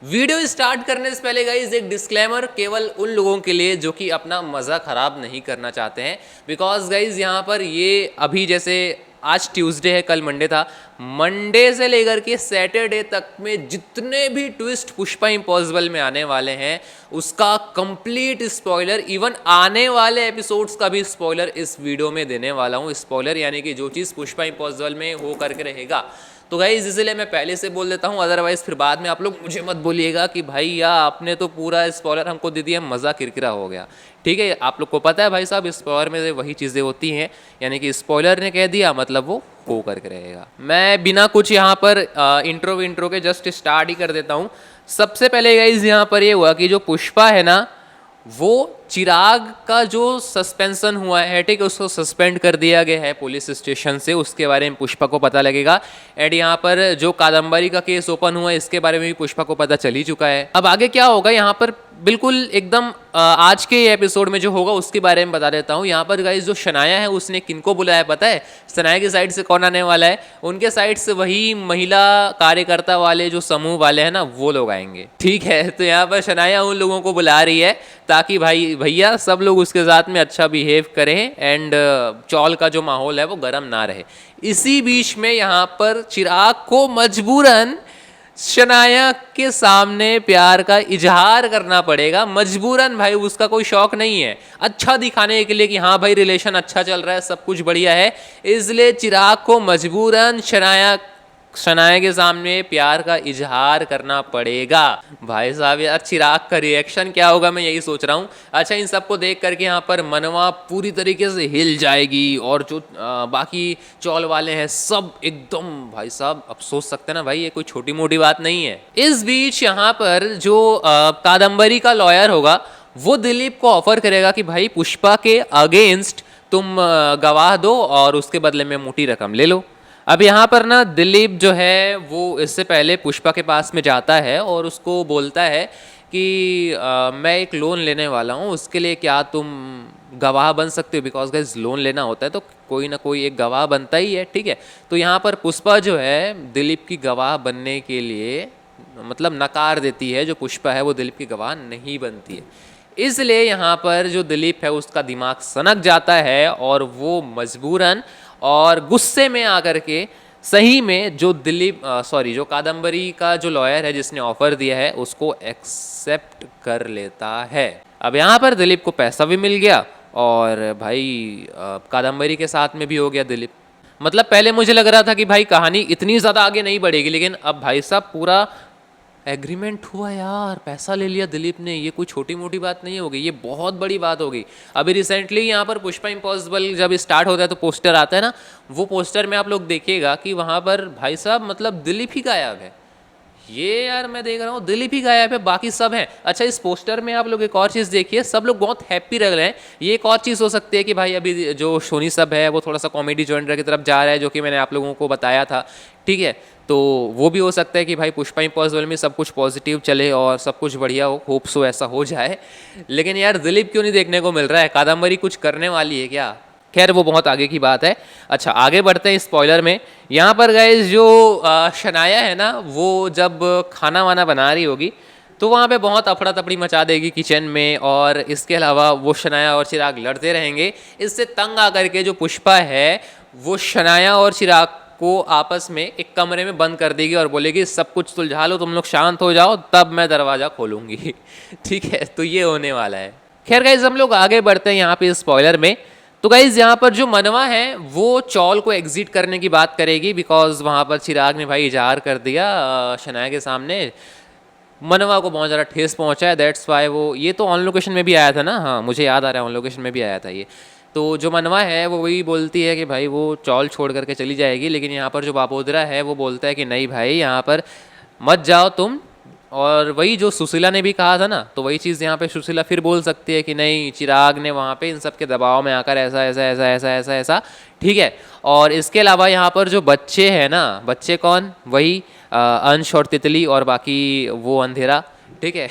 Video start करने से पहले गाइज एक डिस्क्लेमर केवल उन लोगों के लिए जो कि अपना मज़ा ख़राब नहीं करना चाहते हैं। बिकॉज गाइज यहाँ पर ये अभी जैसे आज ट्यूसडे है, कल मंडे था, मंडे से लेकर के सैटरडे तक में जितने भी ट्विस्ट पुष्पा इम्पॉसिबल में आने वाले हैं उसका कंप्लीट स्पॉइलर, इवन आने वाले एपिसोड्स का भी स्पॉइलर इस वीडियो में देने वाला हूँ। स्पॉइलर यानी कि जो चीज़ पुष्पा इम्पॉसिबल में हो करके रहेगा। तो गाइज इसलिए मैं पहले से बोल देता हूँ, अदरवाइज फिर बाद में आप लोग मुझे मत बोलिएगा कि भाई या आपने तो पूरा स्पॉइलर हमको दे दिया, मज़ा किरकिरा हो गया। ठीक है, आप लोग को पता है भाई साहब स्पॉइलर में वही चीज़ें होती हैं, यानी कि स्पॉइलर ने कह दिया मतलब वो हो करके रहेगा। मैं बिना कुछ यहाँ पर इंट्रो के जस्ट स्टार्ट ही कर देता हूँ। सबसे पहले गाइज यहाँ पर ये हुआ कि जो पुष्पा है ना, वो चिराग का जो सस्पेंशन हुआ है, ठीक है, उसको सस्पेंड कर दिया गया है पुलिस स्टेशन से। उसके बारे में पुष्पा को पता लगेगा। एंड यहाँ पर जो कादम्बरी का केस ओपन हुआ है इसके बारे में भी पुष्पा को पता चल ही चुका है। अब आगे क्या होगा यहाँ पर बिल्कुल एकदम आज के एपिसोड में जो होगा उसके बारे में बता देता हूँ। यहाँ पर गाइस जो शनाया है उसने किनको बुलाया पता है? शनाया की साइड से कौन आने वाला है? उनके साइड से वही महिला कार्यकर्ता वाले जो समूह वाले हैं ना, वो लोग आएंगे। ठीक है, तो यहाँ पर शनाया उन लोगों को बुला रही है ताकि भाई भैया सब लोग उसके साथ में अच्छा बिहेव करें एंड चौल का जो माहौल है वो गर्म ना रहे। इसी बीच में यहाँ पर चिराग को मजबूरन शनाया के सामने प्यार का इजहार करना पड़ेगा। मजबूरन भाई, उसका कोई शौक नहीं है, अच्छा दिखाने के लिए कि हाँ भाई रिलेशन अच्छा चल रहा है, सब कुछ बढ़िया है, इसलिए चिराग को मजबूरन शनाया के सामने प्यार का इजहार करना पड़ेगा। भाई साहब यार चिराग का रिएक्शन क्या होगा मैं यही सोच रहा हूँ। अच्छा, इन सबको देख करके यहाँ पर मनवा पूरी तरीके से हिल जाएगी और जो बाकी चौल वाले हैं सब एकदम, भाई साहब अब सोच सकते हैं ना भाई ये कोई छोटी मोटी बात नहीं है। इस बीच यहाँ पर जो कादम्बरी का लॉयर होगा वो दिलीप को ऑफर करेगा कि भाई पुष्पा के अगेंस्ट तुम गवाह दो और उसके बदले में मोटी रकम ले लो। अब यहाँ पर ना दिलीप जो है वो इससे पहले पुष्पा के पास में जाता है और उसको बोलता है कि मैं एक लोन लेने वाला हूँ, उसके लिए क्या तुम गवाह बन सकते हो? बिकॉज गाइस लोन लेना होता है तो कोई ना कोई एक गवाह बनता ही है। ठीक है, तो यहाँ पर पुष्पा जो है दिलीप की गवाह बनने के लिए मतलब नकार देती है। जो पुष्पा है वो दिलीप की गवाह नहीं बनती है, इसलिए यहाँ पर जो दिलीप है उसका दिमाग सनक जाता है और वो मजबूरन और गुस्से में आकर के सही में जो जो कादम्बरी का जो लॉयर है जिसने ऑफर दिया है उसको एक्सेप्ट कर लेता है। अब यहाँ पर दिलीप को पैसा भी मिल गया और भाई कादम्बरी के साथ में भी हो गया दिलीप। मतलब पहले मुझे लग रहा था कि भाई कहानी इतनी ज़्यादा आगे नहीं बढ़ेगी, लेकिन अब भाई साहब पूरा एग्रीमेंट हुआ यार, पैसा ले लिया दिलीप ने, ये कोई छोटी मोटी बात नहीं होगी, ये बहुत बड़ी बात होगी। अभी रिसेंटली यहाँ पर पुष्पा इम्पॉसिबल जब स्टार्ट होता है तो पोस्टर आता है ना, वो पोस्टर में आप लोग देखिएगा कि वहाँ पर भाई साहब मतलब दिलीप ही गायब है। ये यार मैं देख रहा हूँ दिलीप ही गायब है, बाकी सब हैं। अच्छा, इस पोस्टर में आप लोग एक और चीज़ देखिए, सब लोग बहुत हैप्पी लग रहे हैं। ये एक और चीज़ हो सकती है कि भाई अभी जो सोनी सब है वो थोड़ा सा कॉमेडी जॉनर की तरफ जा रहा है, जो कि मैंने आप लोगों को बताया था। ठीक है, तो वो भी हो सकता है कि भाई पुष्पा इम्पॉसिबल में सब कुछ पॉजिटिव चले और सब कुछ बढ़िया हो, होप सो ऐसा हो जाए। लेकिन यार दिलीप क्यों नहीं देखने को मिल रहा है? कादम्बरी कुछ करने वाली है क्या? खैर वो बहुत आगे की बात है। अच्छा, आगे बढ़ते हैं स्पॉइलर में। यहाँ पर गाइस जो शनाया है ना, वो जब खाना वाना बना रही होगी तो वहाँ पे बहुत अफड़ा तफड़ी मचा देगी किचन में, और इसके अलावा वो शनाया और चिराग लड़ते रहेंगे। इससे तंग आकर के जो पुष्पा है वो शनाया और चिराग को आपस में एक कमरे में बंद कर देगी और बोलेगी सब कुछ सुलझा लो, तुम लोग शांत हो जाओ तब मैं दरवाज़ा खोलूँगी। ठीक है, तो ये होने वाला है। खैर गाइज हम लोग आगे बढ़ते हैं यहाँ पे स्पॉइलर में। तो गाइज यहाँ पर जो मनवा है वो चौल को एग्जिट करने की बात करेगी, बिकॉज वहाँ पर चिराग ने भाई इजहार कर दिया शनाया के सामने। मनवा को बहुत ज़्यादा ठेस पहुँचा है, दैट्स वाई वो, ये तो ऑन लोकेशन में भी आया था ना, हाँ मुझे याद आ रहा है ऑन लोकेशन में भी आया था ये। तो जो मनवा है वो वही बोलती है कि भाई वो चौल छोड़ करके चली जाएगी, लेकिन यहाँ पर जो बापोदरा है वो बोलता है कि नहीं भाई यहाँ पर मत जाओ तुम। और वही जो सुशीला ने भी कहा था ना, तो वही चीज़ यहाँ पे सुशीला फिर बोल सकती है कि नहीं, चिराग ने वहाँ पे इन सब के दबाव में आकर ऐसा ऐसा ऐसा ऐसा ऐसा ऐसा। ठीक है, और इसके अलावा यहाँ पर जो बच्चे हैं ना, बच्चे कौन? वही अंश और तितली और बाकी वो अंधेरा। ठीक है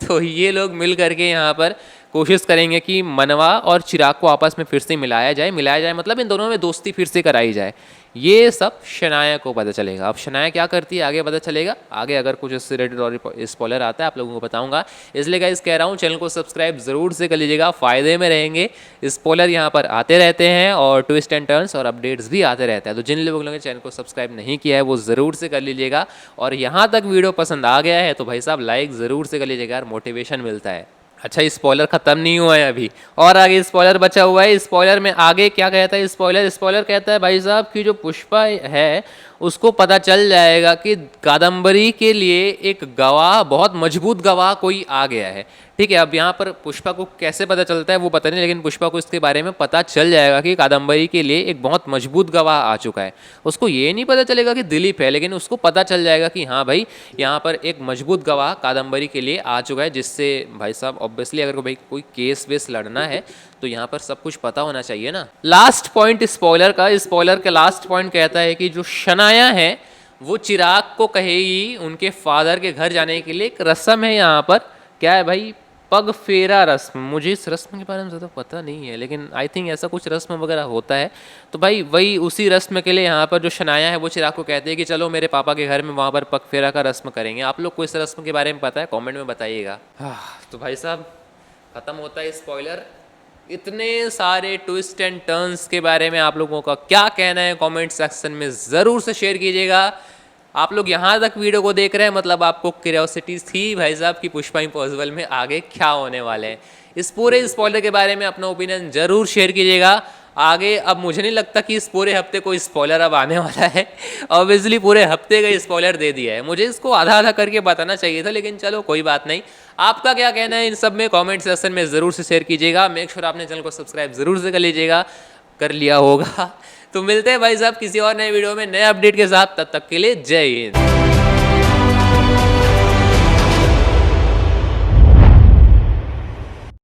तो ये लोग मिल करके यहाँ पर कोशिश करेंगे कि मनवा और चिराग को आपस में फिर से मिलाया जाए मतलब इन दोनों में दोस्ती फिर से कराई जाए। ये सब शनाया को पता चलेगा। अब शनाया क्या करती है आगे पता चलेगा, आगे अगर कुछ इससे रिलेटेड और स्पॉइलर आता है आप लोगों को बताऊंगा। इसलिए गाइस कह रहा हूँ चैनल को सब्सक्राइब ज़रूर से कर लीजिएगा, फ़ायदे में रहेंगे। स्पॉइलर यहाँ पर आते रहते हैं और ट्विस्ट एंड टर्न्स और अपडेट्स भी आते रहते हैं। तो जिन लोगों ने चैनल को सब्सक्राइब नहीं किया है वो ज़रूर से कर लीजिएगा। और यहाँ तक वीडियो पसंद आ गया है तो भाई साहब लाइक ज़रूर से कर लीजिएगा यार, मोटिवेशन मिलता है। अच्छा स्पॉइलर ख़त्म नहीं हुआ है अभी, और आगे स्पॉइलर बचा हुआ है। स्पॉइलर में आगे क्या कहता है स्पॉइलर कहता है भाई साहब कि जो पुष्पा है उसको पता चल जाएगा कि कादम्बरी के लिए एक गवाह, बहुत मजबूत गवाह कोई आ गया है। ठीक है, अब यहाँ पर पुष्पा को कैसे पता चलता है वो पता नहीं, लेकिन पुष्पा को इसके बारे में पता चल जाएगा कि कादम्बरी के लिए एक बहुत मजबूत गवाह आ चुका है। उसको ये नहीं पता चलेगा कि दिलीप है, लेकिन उसको पता चल जाएगा कि हाँ भाई यहाँ पर एक मजबूत गवाह कादम्बरी के लिए आ चुका है, जिससे भाई साहब ऑब्वियसली अगर भाई कोई केस वेस लड़ना है तो यहाँ पर सब कुछ पता होना चाहिए ना। लास्ट पॉइंट स्पॉइलर का लास्ट पॉइंट कहता है कि जो शनाया है वो चिराग को कहेगी उनके फादर के घर जाने के लिए। एक रस्म है यहाँ पर, क्या है भाई, पग फेरा रस्म। मुझे इस रस्म के बारे में ज़्यादा पता नहीं है, लेकिन आई थिंक ऐसा कुछ रस्म वगैरह होता है। तो भाई वही उसी रस्म के लिए यहाँ पर जो शनाया है वो चिराग को कहते हैं कि चलो मेरे पापा के घर में वहाँ पर पग फेरा का रस्म करेंगे। आप लोग को इस रस्म के बारे में पता है कमेंट में बताइएगा। तो भाई साहब ख़त्म होता है स्पॉइलर। इतने सारे ट्विस्ट एंड टर्न्स के बारे में आप लोगों का क्या कहना है कमेंट सेक्शन में ज़रूर से शेयर कीजिएगा। आप लोग यहाँ तक वीडियो को देख रहे हैं मतलब आपको क्यूरियोसिटी थी भाई साहब कि पुष्पा इम्पॉसिबल में आगे क्या होने वाले हैं। इस पूरे स्पॉइलर के बारे में अपना ओपिनियन ज़रूर शेयर कीजिएगा। आगे अब मुझे नहीं लगता कि इस पूरे हफ्ते कोई स्पॉइलर अब आने वाला है। ऑब्वियसली पूरे हफ्ते का स्पॉइलर दे दिया है, मुझे इसको आधा आधा करके बताना चाहिए था, लेकिन चलो कोई बात नहीं। आपका क्या कहना है इन सब में कमेंट सेक्शन में ज़रूर से शेयर कीजिएगा। मेक श्योर आपने चैनल को सब्सक्राइब ज़रूर से कर लीजिएगा, कर लिया होगा। तो मिलते हैं भाई साहब किसी और नए वीडियो में नए अपडेट के साथ, तब तक के लिए जय हिंद।